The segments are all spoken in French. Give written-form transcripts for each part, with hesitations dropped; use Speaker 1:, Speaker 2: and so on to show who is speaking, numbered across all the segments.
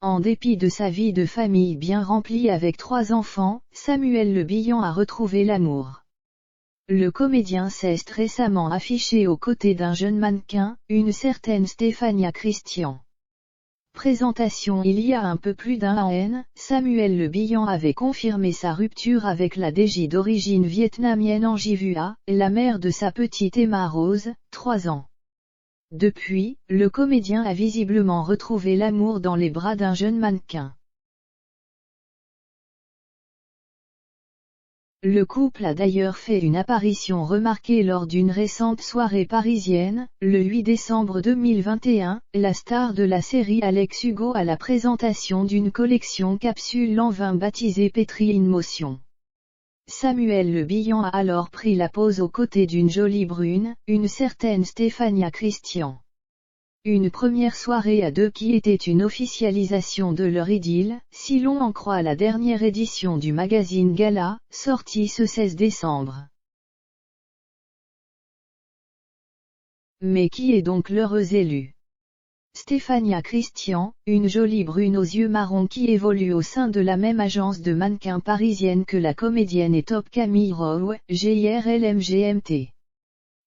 Speaker 1: En dépit de sa vie de famille bien remplie avec 3 enfants, Samuel Le Bihan a retrouvé l'amour. Le comédien s'est récemment affiché aux côtés d'un jeune mannequin, une certaine Stéphania Christian. Présentation il y a un peu plus d'un an, Samuel Le Bihan avait confirmé sa rupture avec la DJ d'origine vietnamienne Angie Vua, la mère de sa petite Emma Rose, 3 ans. Depuis, le comédien a visiblement retrouvé l'amour dans les bras d'un jeune mannequin. Le couple a d'ailleurs fait une apparition remarquée lors d'une récente soirée parisienne, le 8 décembre 2021, la star de la série Alex Hugo à la présentation d'une collection capsule en vin baptisée Pétri in Motion. Samuel Le Bihan a alors pris la pose aux côtés d'une jolie brune, une certaine Stéphania Christian. Une première soirée à deux qui était une officialisation de leur idylle, si l'on en croit la dernière édition du magazine Gala, sortie ce 16 décembre. Mais qui est donc l'heureuse élue? Stéphania Christian, une jolie brune aux yeux marrons qui évolue au sein de la même agence de mannequins parisienne que la comédienne et top Camille Rowe, GIRLMGMT.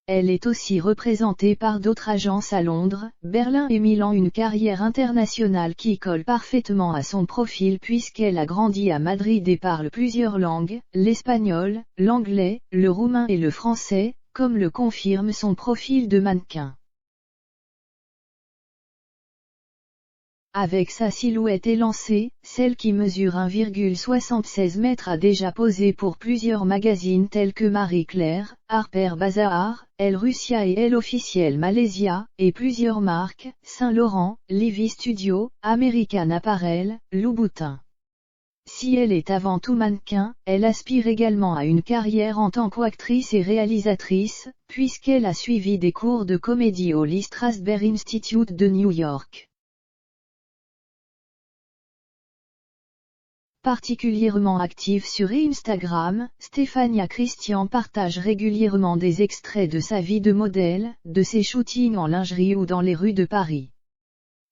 Speaker 1: Elle est aussi représentée par d'autres agences à Londres, Berlin et Milan, une carrière internationale qui colle parfaitement à son profil puisqu'elle a grandi à Madrid et parle plusieurs langues, l'espagnol, l'anglais, le roumain et le français, comme le confirme son profil de mannequin. Avec sa silhouette élancée, celle qui mesure 1,76 m a déjà posé pour plusieurs magazines tels que Marie Claire, Harper Bazaar, Elle Russia et Elle Officiel Malaysia, et plusieurs marques, Saint Laurent, Livy Studio, American Apparel, Louboutin. Si elle est avant tout mannequin, elle aspire également à une carrière en tant qu'actrice et réalisatrice, puisqu'elle a suivi des cours de comédie au Lee Strasberg Institute de New York. Particulièrement active sur Instagram, Stéphania Christian partage régulièrement des extraits de sa vie de modèle, de ses shootings en lingerie ou dans les rues de Paris.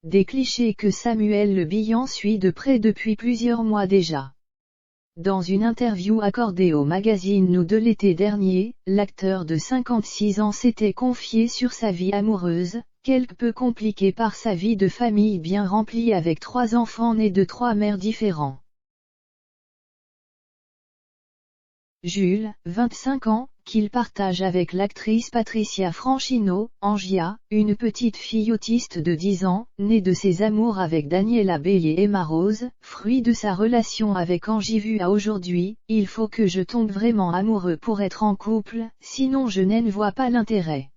Speaker 1: Des clichés que Samuel Le Bihan suit de près depuis plusieurs mois déjà. Dans une interview accordée au magazine Nous de l'été dernier, l'acteur de 56 ans s'était confié sur sa vie amoureuse, quelque peu compliquée par sa vie de famille bien remplie avec 3 enfants nés de 3 mères différents. Jules, 25 ans, qu'il partage avec l'actrice Patricia Franchino, Angia, une petite fille autiste de 10 ans, née de ses amours avec Daniela B et Emma Rose, fruit de sa relation avec Angie Vua. Aujourd'hui, il faut que je tombe vraiment amoureux pour être en couple, sinon je n'en vois pas l'intérêt.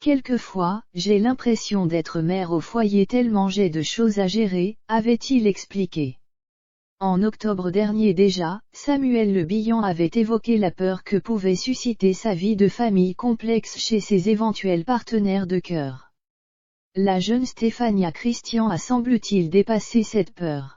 Speaker 1: Quelquefois, j'ai l'impression d'être mère au foyer tellement j'ai de choses à gérer, avait-il expliqué. En octobre dernier déjà, Samuel Le Bihan avait évoqué la peur que pouvait susciter sa vie de famille complexe chez ses éventuels partenaires de cœur. La jeune Stéphania Christian a semble-t-il dépassé cette peur.